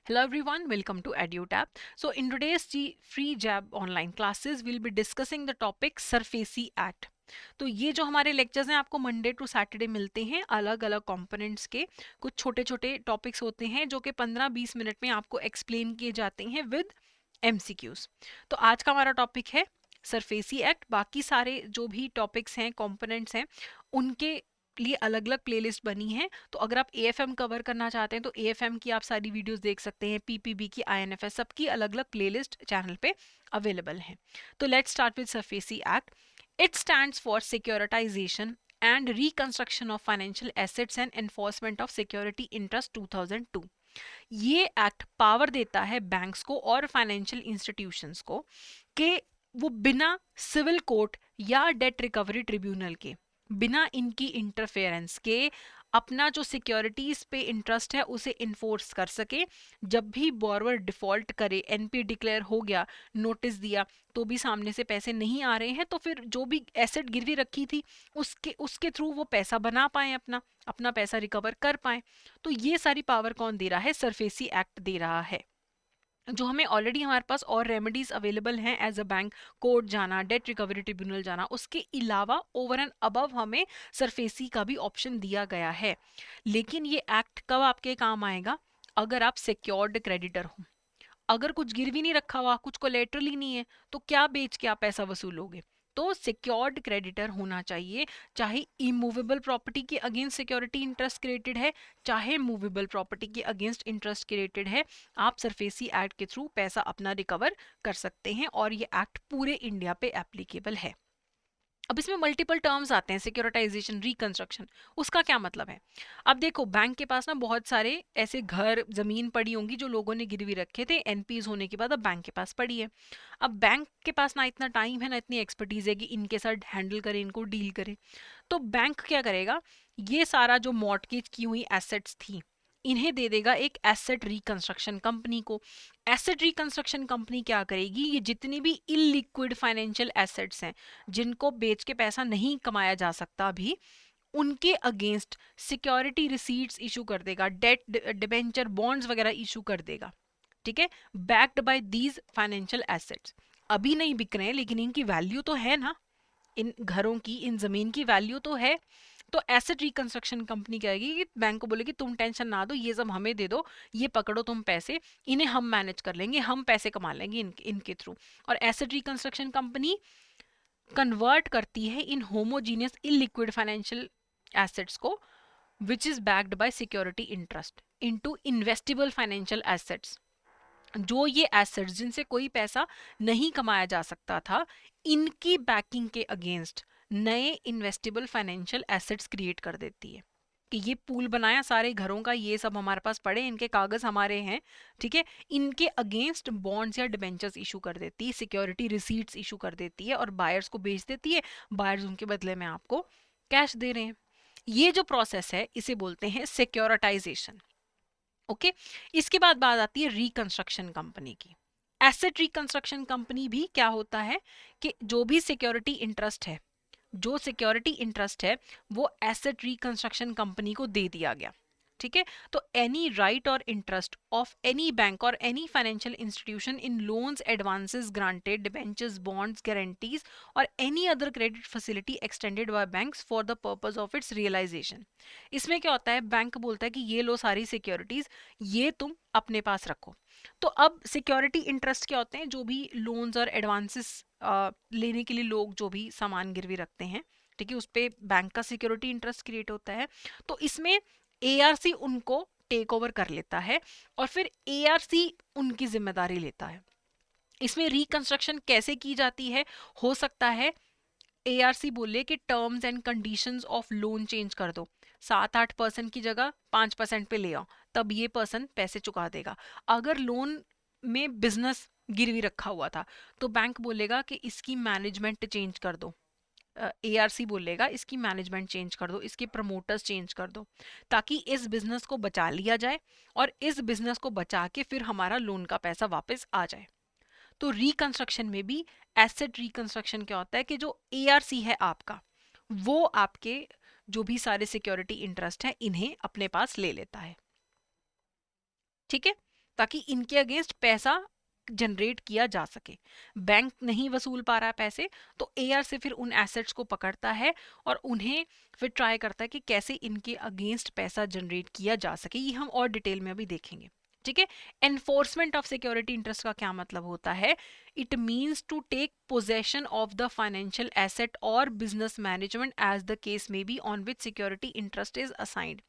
Hello everyone, welcome to EduTap. So in today's free jab online classes, we'll be discussing the topic SURFACI Act. तो ये जो हमारे lectures हैं आपको Monday to Saturday मिलते हैं अलग अलग कंपोनेंट्स के कुछ छोटे छोटे टॉपिक्स होते हैं जो कि 15-20 मिनट में आपको एक्सप्लेन किए जाते हैं विद एमसीक्यूज। तो आज का हमारा टॉपिक है सरफेसी एक्ट। बाकी सारे जो भी टॉपिक्स हैं कंपोनेंट्स हैं उनके लिए अलग अलग प्लेलिस्ट बनी है। तो अगर आप एएफएम कवर करना चाहते हैं तो एएफएम की आप सारी वीडियोस देख सकते हैं, पीपीबी की, आईएनएफएस, सबकी अलग अलग प्लेलिस्ट चैनल पे अवेलेबल है। तो let's start with SARFAESI act. It stands for securitisation and reconstruction of financial assets and enforcement of security interest 2002। ये एक्ट पावर देता है बैंक्स को और फाइनेंशियल इंस्टीट्यूशंस को कि वो बिना सिविल कोर्ट या डेट रिकवरी ट्रिब्यूनल के, बिना इनकी इंटरफेरेंस के अपना जो सिक्योरिटीज पे इंटरेस्ट है उसे इन्फोर्स कर सके। जब भी बोरोवर डिफॉल्ट करे, एनपी डिक्लेयर हो गया, नोटिस दिया, तो भी सामने से पैसे नहीं आ रहे हैं, तो फिर जो भी एसेट गिरवी रखी थी उसके थ्रू वो पैसा बना पाए, अपना अपना पैसा रिकवर कर पाए। तो ये सारी पावर कौन दे रहा है? सरफेसी एक्ट दे रहा है। जो हमें ऑलरेडी हमारे पास और रेमेडीज अवेलेबल हैं एज अ बैंक, कोर्ट जाना, डेट रिकवरी ट्रिब्यूनल जाना, उसके अलावा ओवर एंड अबव हमें सरफेसी का भी ऑप्शन दिया गया है। लेकिन ये एक्ट कब आपके काम आएगा? अगर आप सिक्योर्ड क्रेडिटर हो। अगर कुछ गिरवी नहीं रखा हुआ, कुछ कोलेटरल ही नहीं है, तो क्या बेच के आप पैसा वसूलोगे? तो सिक्योर्ड क्रेडिटर होना चाहिए, चाहे इमूवेबल प्रॉपर्टी के अगेंस्ट सिक्योरिटी इंटरेस्ट क्रिएटेड है, चाहे मूवेबल प्रॉपर्टी के अगेंस्ट इंटरेस्ट क्रिएटेड है। आप सरफेसी एक्ट के थ्रू पैसा अपना रिकवर कर सकते हैं और ये एक्ट पूरे इंडिया पे एप्लीकेबल है। अब इसमें मल्टीपल टर्म्स आते हैं, सिक्योरिटाइजेशन, रिकंस्ट्रक्शन। उसका क्या मतलब है? अब देखो, बैंक के पास ना बहुत सारे ऐसे घर, जमीन पड़ी होंगी जो लोगों ने गिरवी रखे थे, एनपीज होने के बाद अब बैंक के पास पड़ी है। अब बैंक के पास ना इतना टाइम है, ना इतनी एक्सपर्टीज है कि इनके साथ हैंडल करे, इनको डील करे। तो बैंक क्या करेगा? ये सारा जो मॉर्टगेज की हुई एसेट्स थी, इन्हें दे देगा एक एसेट रिकंस्ट्रक्शन कंपनी को। एसेट रिकंस्ट्रक्शन कंपनी क्या करेगी? ये जितनी भी इलिक्विड फाइनेंशियल एसेट्स हैं, जिनको बेच के पैसा नहीं कमाया जा सकता अभी, उनके अगेंस्ट सिक्योरिटी रिसीट्स इशू कर देगा, डेट, डिबेंचर, बॉन्ड्स वगैरह इशू कर देगा। ठीक है, backed by these financial assets. अभी नहीं बिक रहे हैं लेकिन इनकी वैल्यू तो है ना, इन घरों की, इन जमीन की वैल्यू तो है। तो एसेट रिकंस्ट्रक्शन कंपनी कहेगी कि बैंक को बोलेगी तुम टेंशन ना दो, ये सब हमें दे दो, ये पकड़ो तुम पैसे, इन्हें हम मैनेज कर लेंगे, हम पैसे कमा लेंगे इनके थ्रू। और एसेट रिकंस्ट्रक्शन कंपनी कन्वर्ट करती है इन होमोजीनियस इलिक्विड फाइनेंशियल एसेट्स को which is backed by security interest into investable financial assets. जो ये एसेट्स जिनसे कोई पैसा नहीं कमाया जा सकता था, इनकी बैकिंग के अगेंस्ट नए इन्वेस्टेबल फाइनेंशियल एसेट्स क्रिएट कर देती है कि ये पूल बनाया सारे घरों का, ये सब हमारे पास पड़े, इनके कागज हमारे हैं, ठीक है। इनके अगेंस्ट बॉन्ड्स या डिबेंचर्स इशू कर देती है, सिक्योरिटी रिसीट्स इशू कर देती है और बायर्स को बेच देती है। बायर्स उनके बदले में आपको कैश दे रहे हैं। ये जो प्रोसेस है इसे बोलते हैं सिक्योरिटाइजेशन। ओके, इसके बाद बात आती है रिकंस्ट्रक्शन कंपनी की। एसेट रिकंस्ट्रक्शन कंपनी भी क्या होता है कि जो भी सिक्योरिटी इंटरेस्ट है, जो सिक्योरिटी इंटरेस्ट है वो एसेट रिकंस्ट्रक्शन कंपनी को दे दिया गया। ठीक है, तो एनी राइट और इंटरेस्ट ऑफ एनी बैंक और any financial institution in loans, advances granted, debentures, bonds, guarantees और any other credit facility extended by banks for the purpose of its realisation. इसमें क्या होता है? बैंक बोलता है कि ये लो सारी सिक्योरिटीज, ये तुम अपने पास रखो। तो अब सिक्योरिटी इंटरेस्ट क्या होते हैं? जो भी लोन्स और एडवांसेस लेने के लिए लोग जो भी सामान गिरवी रखते हैं, ठीक है, उस पे बैंक का सिक्योरिटी इंटरेस्ट क्रिएट होता है। तो इसमें एआरसी उनको टेक ओवर कर लेता है और फिर एआरसी उनकी जिम्मेदारी लेता है। इसमें रिकंस्ट्रक्शन कैसे की जाती है? हो सकता है एआरसी बोले कि terms and conditions of loan change कर दो, 7-8% की जगह 5% पे ले आओ, तब ये पर्सन पैसे चुका देगा। अगर लोन में बिजनेस गिरवी रखा हुआ था तो बैंक बोलेगा कि इसकी मैनेजमेंट चेंज कर दो, एआरसी बोलेगा इसकी मैनेजमेंट चेंज कर दो, इसके प्रमोटर्स चेंज कर दो, ताकि इस बिजनेस को बचा लिया जाए और इस बिजनेस को बचा के फिर हमारा लोन का पैसा वापस आ जाए। तो रिकंस्ट्रक्शन में भी एसेट रिकंस्ट्रक्शन क्या होता है कि जो एआरसी है आपका, वो आपके जो भी सारे सिक्योरिटी इंटरेस्ट है इन्हें अपने पास ले लेता है। ठीक है, ताकि इनके अगेंस्ट पैसा जनरेट किया जा सके। बैंक नहीं वसूल पा रहा है पैसे, तो एआर से फिर उन एसेट्स को पकड़ता है और उन्हें फिर ट्राई करता है कि कैसे इनके अगेंस्ट पैसा जनरेट किया जा सके। ये हम और डिटेल में अभी देखेंगे, ठीक है। एनफोर्समेंट ऑफ सिक्योरिटी इंटरेस्ट का क्या मतलब होता है? It means to take possession of the financial asset और business management as the case may be on which security interest is assigned.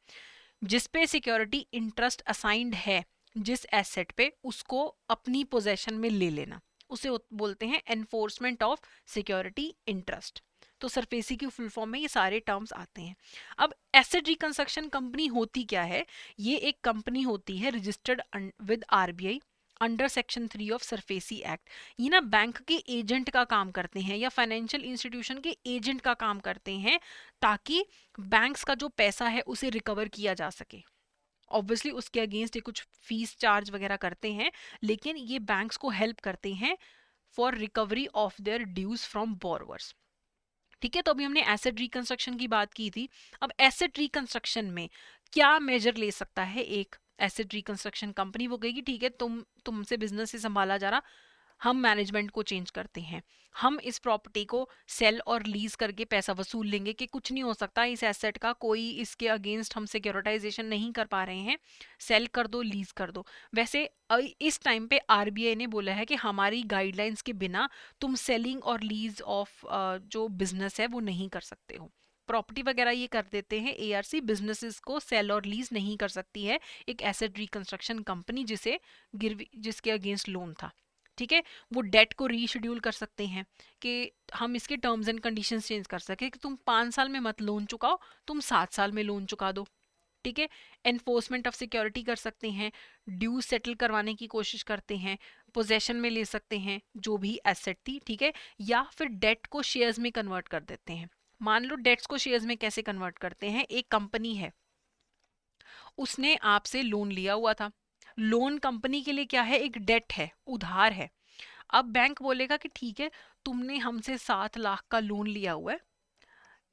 जिसपे सिक्योरिटी इंटरेस्ट असाइंड है, जिस एसेट पे, उसको अपनी पोजेशन में ले लेना, उसे बोलते हैं एनफोर्समेंट ऑफ सिक्योरिटी इंटरेस्ट। तो सरफेसी की फुल फॉर्म में ये सारे टर्म्स आते हैं। अब एसेट रिकंस्ट्रक्शन कंपनी होती क्या है? ये एक कंपनी होती है registered with RBI under section 3 of SARFAESI act. ये ना बैंक के एजेंट का काम करते हैं या फाइनेंशियल इंस्टीट्यूशन के एजेंट का काम करते हैं, ताकि बैंक्स का जो पैसा है उसे रिकवर किया जा सके। ऑब्वियसली उसके अगेंस्ट ये कुछ फीस चार्ज वगैरह करते हैं, लेकिन ये बैंक्स को हेल्प करते हैं for recovery of their dues from borrowers. ठीक है, तो अभी हमने एसेट रिकंस्ट्रक्शन की बात की थी। अब एसेट रिकंस्ट्रक्शन में क्या मेजर ले सकता है एक एसेट रिकंस्ट्रक्शन कंपनी? वो कहेगी ठीक है, तुमसे बिजनेस से संभाला जा रहा, हम मैनेजमेंट को चेंज करते हैं, हम इस प्रॉपर्टी को सेल और लीज करके पैसा वसूल लेंगे कि कुछ नहीं हो सकता इस एसेट का, कोई इसके अगेंस्ट हम सिक्योरिटाइजेशन नहीं कर पा रहे हैं, सेल कर दो, लीज कर दो। वैसे इस टाइम पे आरबीआई ने बोला है कि हमारी गाइडलाइंस के बिना तुम सेलिंग और लीज ऑफ जो बिजनेस है वो नहीं कर सकते हो। प्रॉपर्टी वगैरह ये कर देते हैं एआरसी, बिजनेसेस को सेल और लीज नहीं कर सकती है एक एसेट रिकंस्ट्रक्शन कंपनी जिसे गिरवी जिसके अगेंस्ट लोन था। ठीक है, वो डेट को रीशेड्यूल कर सकते हैं कि हम इसके टर्म्स एंड कंडीशंस चेंज कर सके कि तुम 5 साल में मत लोन चुकाओ, तुम 7 साल में लोन चुका दो। ठीक है, एनफोर्समेंट ऑफ सिक्योरिटी कर सकते हैं, ड्यू सेटल करवाने की कोशिश करते हैं, पोजेशन में ले सकते हैं जो भी एसेट थी, ठीक है, या फिर डेट को शेयर्स में कन्वर्ट कर देते हैं। मान लो डेट्स को शेयर्स में कैसे कन्वर्ट करते हैं? एक कंपनी है, उसने आपसे लोन लिया हुआ था, लोन कंपनी के लिए क्या है? एक डेट है, उधार है। अब बैंक बोलेगा कि ठीक है, तुमने हमसे 7 लाख का लोन लिया हुआ है,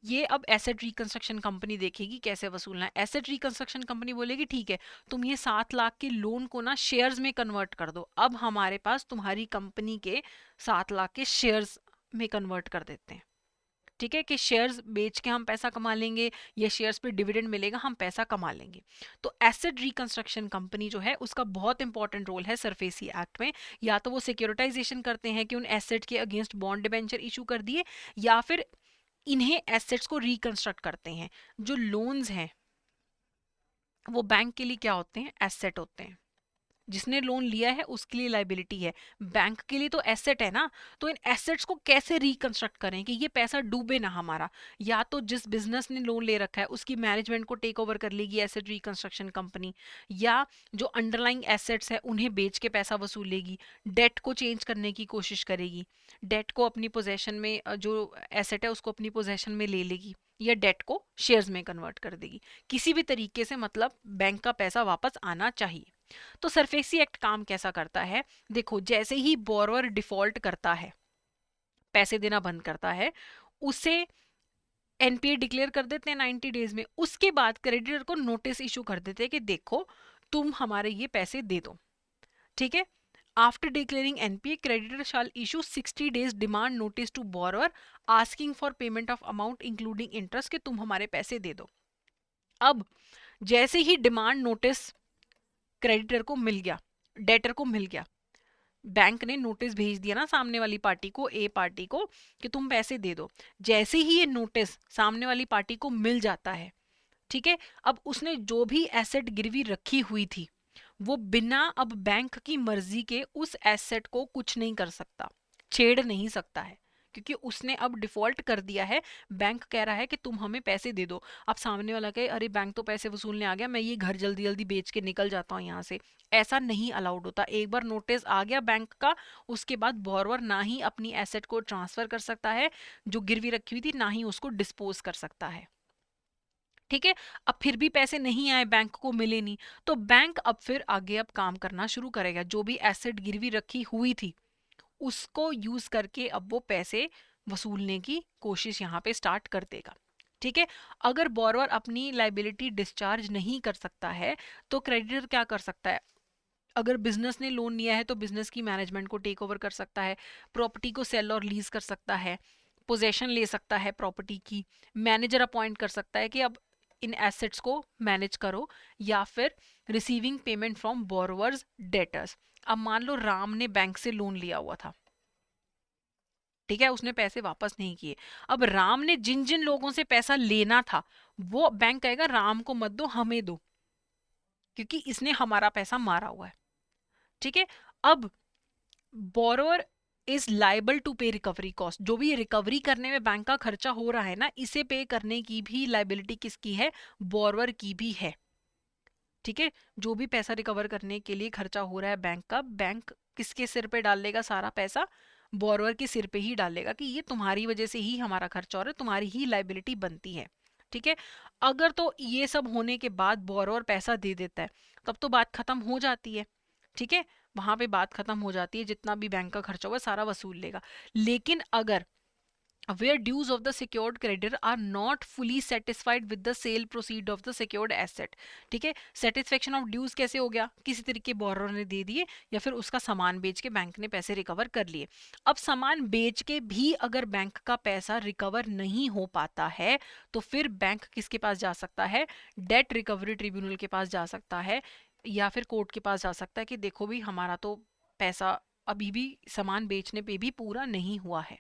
ये अब एसेट रिकंस्ट्रक्शन कंपनी देखेगी कैसे वसूलना है। एसेट रिकंस्ट्रक्शन कंपनी बोलेगी ठीक है, तुम ये 7 लाख के लोन को ना शेयर्स में कन्वर्ट कर दो, अब हमारे पास तुम्हारी कंपनी के 7 लाख के शेयर्स में कन्वर्ट कर देते हैं। ठीक है, कि शेयर्स बेच के हम पैसा कमा लेंगे या शेयर्स पे डिविडेंड मिलेगा, हम पैसा कमा लेंगे। तो एसेट रिकंस्ट्रक्शन कंपनी जो है उसका बहुत इंपॉर्टेंट रोल है सरफेसी एक्ट में। या तो वो सिक्योरिटाइजेशन करते हैं कि उन एसेट के अगेंस्ट बॉन्ड डिबेंचर इशू कर दिए, या फिर इन्हें एसेट्स को रिकंस्ट्रक्ट करते हैं। जो लोन्स हैं वो बैंक के लिए क्या होते हैं? एसेट होते हैं। जिसने लोन लिया है उसके लिए लाइबिलिटी है, बैंक के लिए तो एसेट है ना। तो इन एसेट्स को कैसे रिकंस्ट्रक्ट करें कि ये पैसा डूबे ना हमारा? या तो जिस बिजनेस ने लोन ले रखा है उसकी मैनेजमेंट को टेक ओवर कर लेगी एसेट रिकंस्ट्रक्शन कंपनी, या जो अंडरलाइंग एसेट्स है उन्हें बेच के पैसा वसूलेगी, डेट को चेंज करने की कोशिश करेगी, डेट को अपनी पोजेशन में जो एसेट है उसको अपनी पोजेशन में ले लेगी, या डेट को शेयर्स में कन्वर्ट कर देगी। किसी भी तरीके से मतलब बैंक का पैसा वापस आना चाहिए। तो सरफेसी एक्ट काम कैसा करता है? देखो, जैसे ही बोरोवर डिफॉल्ट करता है, पैसे देना बंद करता है, उसे एनपीए डिक्लेयर कर देते हैं 90 डेज में। उसके बाद क्रेडिटर को नोटिस इशू कर देते हैं कि देखो तुम हमारे ये पैसे दे दो। ठीक है, after declaring NPA creditor shall issue 60 days demand notice to borrower asking for payment of amount including interest, कि तुम हमारे पैसे दे दो। अब जैसे ही डिमांड नोटिस क्रेडिटर को मिल गया, डेटर को मिल गया, बैंक ने नोटिस भेज दिया ना सामने वाली पार्टी को, ए पार्टी को, कि तुम पैसे दे दो। जैसे ही ये नोटिस सामने वाली पार्टी को मिल जाता है, ठीक है, अब उसने जो भी एसेट गिरवी रखी हुई थी वो बिना अब बैंक की मर्जी के उस एसेट को कुछ नहीं कर सकता, छेड़ नहीं सकता है, क्योंकि उसने अब डिफॉल्ट कर दिया है। बैंक कह रहा है कि तुम हमें पैसे दे दो। अब सामने वाला कहे अरे बैंक तो पैसे वसूलने आ गया, मैं ये घर जल्दी जल्दी बेच के निकल जाता हूँ यहाँ से। ऐसा नहीं अलाउड होता। एक बार नोटिस आ गया बैंक का, उसके बाद बोरोवर ना ही अपनी एसेट को ट्रांसफर कर सकता है जो गिरवी रखी हुई थी, ना ही उसको डिस्पोज कर सकता है। ठीक है, अब फिर भी पैसे नहीं आए, बैंक को मिले नहीं, तो बैंक अब फिर आगे अब काम करना शुरू करेगा। जो भी एसेट गिरवी रखी हुई थी उसको यूज करके अब वो पैसे वसूलने की कोशिश यहाँ पे स्टार्ट कर देगा। ठीक है, अगर बोरोवर अपनी लाइबिलिटी डिस्चार्ज नहीं कर सकता है तो क्रेडिटर क्या कर सकता है? अगर बिजनेस ने लोन लिया है तो बिजनेस की मैनेजमेंट को टेक ओवर कर सकता है, प्रॉपर्टी को सेल और लीज कर सकता है, पोजेशन ले सकता है प्रॉपर्टी की, मैनेजर अपॉइंट कर सकता है कि अब इन एसेट्स को मैनेज करो, या फिर receiving payment from borrowers debtors. अब मान लो राम ने बैंक से लोन लिया हुआ था, ठीक है, उसने पैसे वापस नहीं किए। अब राम ने जिन जिन लोगों से पैसा लेना था वो बैंक कहेगा राम को मत दो, हमें दो, क्योंकि इसने हमारा पैसा मारा हुआ है। ठीक है, अब बोरोअर इज लाइबल टू पे रिकवरी कॉस्ट। जो भी रिकवरी करने में बैंक का खर्चा हो रहा है ना, इसे पे करने की भी लाइबिलिटी किसकी है? बोरोअर की भी है। ठीक है, जो भी पैसा रिकवर करने के लिए खर्चा हो रहा है बैंक का, बैंक किसके सिर पे डाल देगा? सारा पैसा बोरोअर के सिर पे ही डालेगा कि ये तुम्हारी वजह से ही हमारा खर्चा हो रहा है, तुम्हारी ही लाइबिलिटी बनती है। ठीक है, अगर तो ये सब होने के बाद बोरोअर पैसा दे देता है तब तो बात खत्म हो जाती है। ठीक है, वहां पे बात खत्म हो जाती है, जितना भी बैंक का खर्चा हुआ सारा वसूल लेगा। लेकिन अगर where dues of the secured creditor are not fully satisfied with the sale proceed of the secured asset, ठीक है, satisfaction of dues कैसे हो गया? किसी तरीके बोरोर ने दे दिए या फिर उसका सामान बेच के बैंक ने पैसे रिकवर कर लिए। अब सामान बेच के भी अगर बैंक का पैसा रिकवर नहीं हो पाता है तो फिर बैंक किसके पास जा सकता है? डेट रिकवरी ट्रिब्यूनल के पास जा सकता है, या फिर कोर्ट के पास जा सकता है कि देखो भी हमारा तो पैसा अभी भी सामान बेचने पे भी पूरा नहीं हुआ है।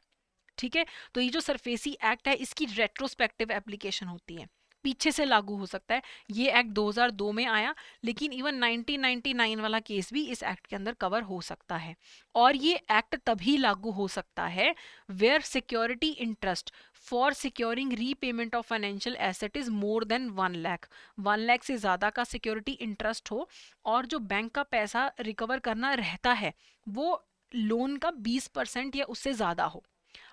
ठीक है, तो ये जो सरफेसी एक्ट है इसकी रेट्रोस्पेक्टिव एप्लीकेशन होती है, पीछे से लागू हो सकता है। ये एक्ट 2002 में आया, लेकिन इवन 1999 वाला केस भी इस एक्ट के अंदर कवर हो सकता है। और ये एक्ट तभी लागू हो सकता है where security interest for securing repayment of financial asset is more than 1 lakh. 1 lakh से ज्यादा का सिक्योरिटी इंटरेस्ट हो, और जो बैंक का पैसा रिकवर करना रहता है वो लोन का 20% या उससे ज्यादा हो।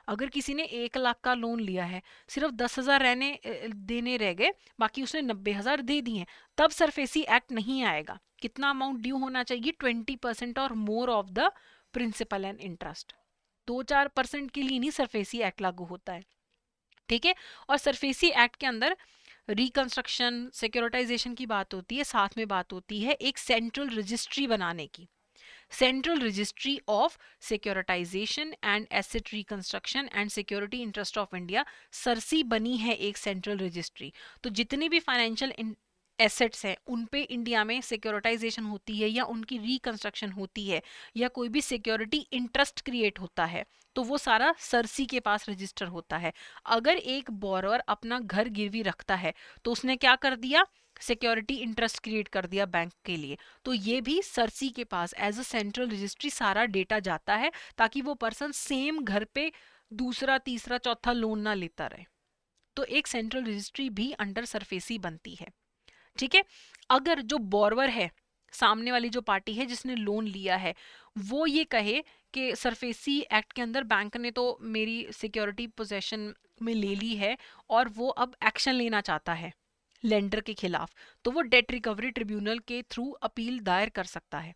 अगर किसी ने 1 लाख का लोन लिया है, सिर्फ 10,000 रहने देने रह गए, बाकी उसने 90,000 दे दिए, तब सरफेसी एक्ट नहीं आएगा। कितना अमाउंट ड्यू होना चाहिए? 20% और more of the principal and interest. 2-4% के लिए नहीं सरफेसी एक्ट लागू होता है। ठीक है, और सरफेसी एक्ट के अंदर रिकंस्ट्रक्शन सिक्योरिटाइजेशन की बात होती है, साथ में बात होती है एक सेंट्रल रजिस्ट्री बनाने की। Central registry of securitisation and asset reconstruction and security interest of India, CERSAI बनी है एक सेंट्रल रजिस्ट्री। तो जितनी भी फाइनेंशियल एसेट्स हैं उन पे इंडिया में सिक्योरिटाइजेशन होती है या उनकी रिकंस्ट्रक्शन होती है या कोई भी सिक्योरिटी इंटरेस्ट क्रिएट होता है, तो वो सारा सरसी के पास रजिस्टर होता है। अगर एक बोरोअर अपना घर गिरवी रखता है तो उसने क्या कर दिया? सिक्योरिटी इंटरेस्ट क्रिएट कर दिया बैंक के लिए। तो ये भी सरसी के पास एज अ सेंट्रल रजिस्ट्री सारा डेटा जाता है, ताकि वो पर्सन सेम घर पे दूसरा तीसरा चौथा लोन ना लेता रहे। तो एक सेंट्रल रजिस्ट्री भी अंडर सरफेसी बनती है। ठीक है, अगर जो बोरवर है, सामने वाली जो पार्टी है जिसने लोन लिया है, वो ये कहे कि सरफेसी एक्ट के अंदर बैंक ने तो मेरी सिक्योरिटी पोजेशन में ले ली है और वो अब एक्शन लेना चाहता है लेंडर के खिलाफ, तो वो डेट रिकवरी ट्रिब्यूनल के थ्रू अपील दायर कर सकता है।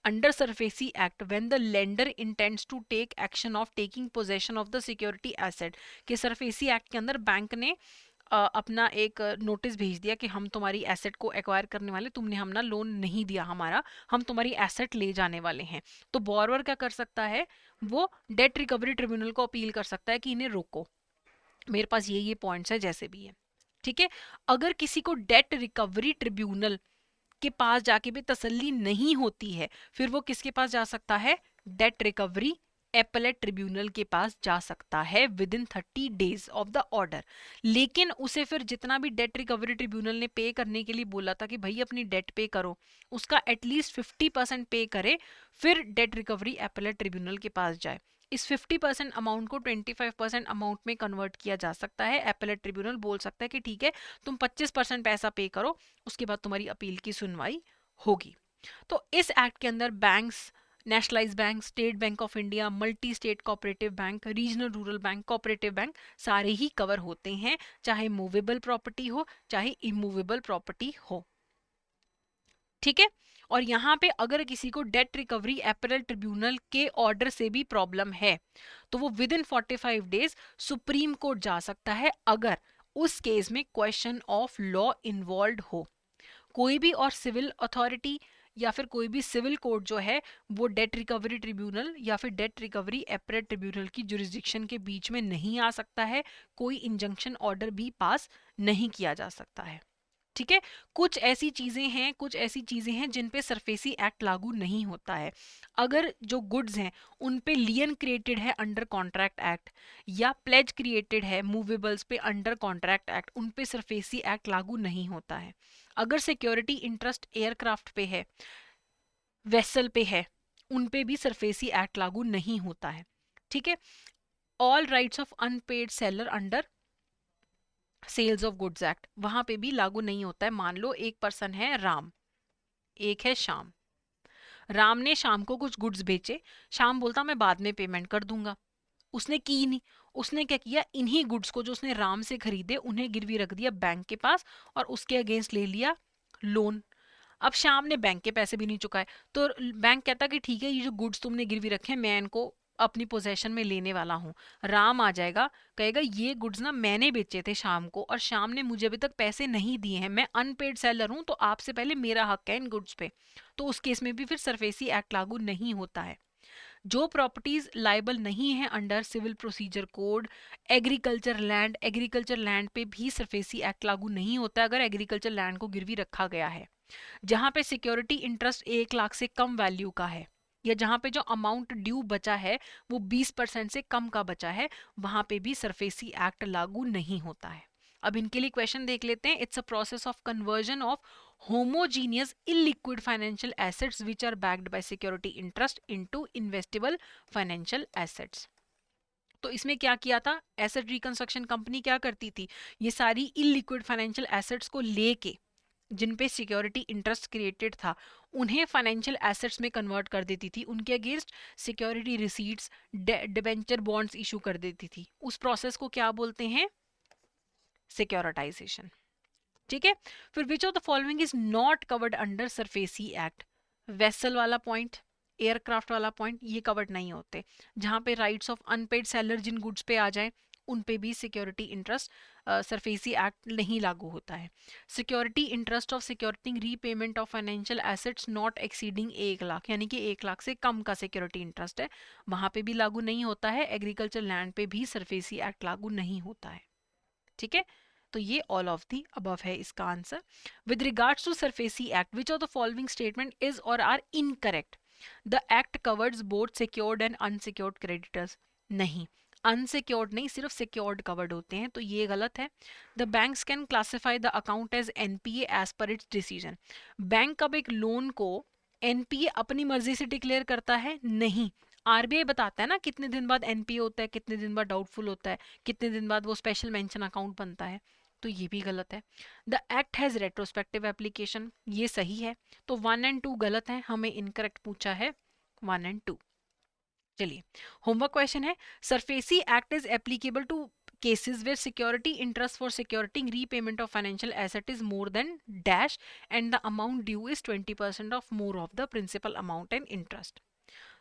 Under SARFAESI act when the lender intends to take action of taking possession of the security asset, के सरफेसी एक्ट के अंदर बैंक ने अपना एक नोटिस भेज दिया कि हम तुम्हारी एसेट को एक्वायर करने वाले, तुमने हमना लोन नहीं दिया हमारा, हम तुम्हारी एसेट ले जाने वाले हैं। तो बोरवर क्या कर सकता है? वो डेट रिकवरी ट्रिब्यूनल को अपील कर सकता है कि इन्हें रोको, मेरे पास ये पॉइंट्स है जैसे भी है। ठीक है, अगर किसी को डेट रिकवरी ट्रिब्यूनल के पास जाके भी तसल्ली नहीं होती है, फिर वो किसके पास जा सकता है? डेट रिकवरी एपेलेट ट्रिब्यूनल के पास जा सकता है with in 30 days of the order. लेकिन उसे फिर जितना भी डेट रिकवरी ट्रिब्यूनल ने पे करने के लिए बोला था कि भाई अपनी डेट पे करो, उसका एटलीस्ट 50% पे करे, फिर डेट रिकवरी एपेलेट ट्रिब्यूनल के पास जाए। इस 50% अमाउंट को 25% अमाउंट में कन्वर्ट किया जा सकता है। एपेलेट ट्रिब्यूनल बोल सकता है कि ठीक है, तुम 25% पैसा पे करो, उसके बाद तुम्हारी अपील की सुनवाई होगी। तो इस एक्ट के अंदर banks, nationalise bank, state bank of India, multi state cooperative bank, regional rural bank, cooperative bank, सारे ही कवर होते हैं, चाहे मूवेबल प्रॉपर्टी हो चाहे इमूवेबल प्रॉपर्टी हो। ठीक है, और यहाँ पे अगर किसी को डेट रिकवरी एपेरल ट्रिब्यूनल के ऑर्डर से भी प्रॉब्लम है तो वो with in 45 days supreme court जा सकता है, अगर उस केस में क्वेश्चन ऑफ लॉ इन्वॉल्व हो। कोई भी और सिविल अथॉरिटी या फिर कोई भी सिविल कोर्ट जो है वो डेट रिकवरी ट्रिब्यूनल या फिर डेट रिकवरी एपरेट ट्रिब्यूनल की जुरिस्डिक्शन के बीच में नहीं आ सकता है, कोई इंजंक्शन ऑर्डर भी पास नहीं किया जा सकता है। ठीक है, कुछ ऐसी चीजें हैं जिन पे सरफेसी एक्ट लागू नहीं होता है। अगर जो गुड्स हैं उन पे लियन क्रिएटेड है अंडर कॉन्ट्रैक्ट एक्ट, या प्लेज क्रिएटेड है मूवेबल्स पे अंडर कॉन्ट्रैक्ट एक्ट, उन पे सरफेसी एक्ट लागू नहीं होता है। अगर सिक्योरिटी इंटरेस्ट एयरक्राफ्ट पे है, वेसल पे है, उन पे भी सरफेसी एक्ट लागू नहीं होता है। ठीक है, all rights of unpaid seller under sales of goods act, वहां पे भी लागू नहीं होता है। मान लो एक पर्सन है राम, एक है श्याम। राम ने शाम को कुछ गुड्स बेचे, शाम बोलता मैं बाद में पेमेंट कर दूंगा, उसने की नहीं। उसने क्या किया, इन्हीं गुड्स को जो उसने राम से खरीदे उन्हें गिरवी रख दिया बैंक के पास और उसके अगेंस्ट ले लिया लोन। अब शाम ने बैंक के पैसे भी नहीं चुकाए, तो बैंक कहता कि ठीक है, ये जो गुड्स तुमने गिरवी रखे हैं मैं इनको अपनी पोजेशन में लेने वाला हूँ। राम आ जाएगा, कहेगा ये गुड्स ना मैंने बेचे थे शाम को और शाम ने मुझे अभी तक पैसे नहीं दिए हैं, मैं अनपेड सेलर हूँ, तो आपसे पहले मेरा हक है इन गुड्स पे। तो उस केस में भी फिर सरफेसी एक्ट लागू नहीं होता है। जो प्रॉपर्टीज लाइबल नहीं है under civil procedure code, agriculture land पे भी सरफेसी एक्ट लागू नहीं होता है अगर एग्रीकल्चर लैंड को गिरवी रखा गया है। जहां पे सिक्योरिटी इंटरेस्ट 1 लाख से कम वैल्यू का है, या जहां पे जो अमाउंट ड्यू बचा है वो 20% से कम का बचा है, वहां पे भी सरफेसी एक्ट लागू नहीं होता है। अब इनके लिए क्वेश्चन देख लेते हैं। It's a process of conversion of homogeneous illiquid financial assets which are backed by security interest into investable financial assets। तो इसमें क्या किया था, एसेट रिकंस्ट्रक्शन कंपनी क्या करती थी, ये सारी इलिक्विड फाइनेंशियल एसेट्स को लेके जिन पे सिक्योरिटी इंटरेस्ट क्रिएटेड था उन्हें फाइनेंशियल एसेट्स में कन्वर्ट कर देती थी, उनके against security receipts, debenture bonds issue कर देती थी। उस प्रोसेस को क्या बोलते हैं, सिक्योरिटाइजेशन। ठीक है, फिर which of the following is not covered under SARFAESI act, vessel वाला पॉइंट, एयरक्राफ्ट वाला पॉइंट, ये कवर्ड नहीं होते। जहां पे राइट्स ऑफ अनपेड सेलर जिन गुड्स पे आ जाए उन पे भी सिक्योरिटी इंटरेस्ट सरफेसी एक्ट नहीं लागू होता है। Security interest of security repayment of financial assets not exceeding 1 lakh, यानी कि 1 लाख से कम का सिक्योरिटी इंटरेस्ट है, वहां पे भी लागू नहीं होता है। एग्रीकल्चर लैंड पे भी सरफेसी एक्ट लागू नहीं होता है। ठीक है, तो ये ऑल ऑफ दी अबव है इसका आंसर। With regards to SARFAESI act, which of the following statement is और are incorrect, the act covers both secured and unsecured creditors. नहीं, अनसिक्योर्ड नहीं, सिर्फ सिक्योर्ड कवर्ड होते हैं, तो ये गलत है। The banks can classify the account as NPA as per its decision. Bank कब एक लोन को एनपीए अपनी मर्जी से डिक्लेयर करता है, नहीं। आरबीआई बताता है ना कितने दिन बाद एनपीए होता है, कितने दिन बाद डाउटफुल होता है, कितने दिन बाद वो स्पेशल मेंशन अकाउंट बनता है, तो ये भी गलत है। The act has retrospective application, ये सही है। तो 1 एंड 2 गलत है, हमें इनकरेक्ट पूछा है 1 एंड 2। चलिए, होमवर्क क्वेश्चन है, SARFAESI act is applicable to cases where security interest for securing repayment of financial asset is more than dash and the amount due is 20% of more of the principal amount and interest।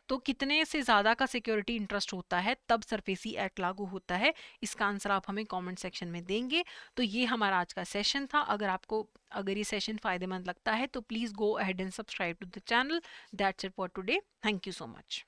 तो कितने से ज्यादा का security interest होता है तब SARFAESI act लागू होता है, इसका आंसर आप हमें कमेंट सेक्शन में देंगे। तो ये हमारा आज का सेशन था। अगर ये सेशन फायदेमंद लगता है तो please go ahead and subscribe to the channel. That's it for today, thank you so much.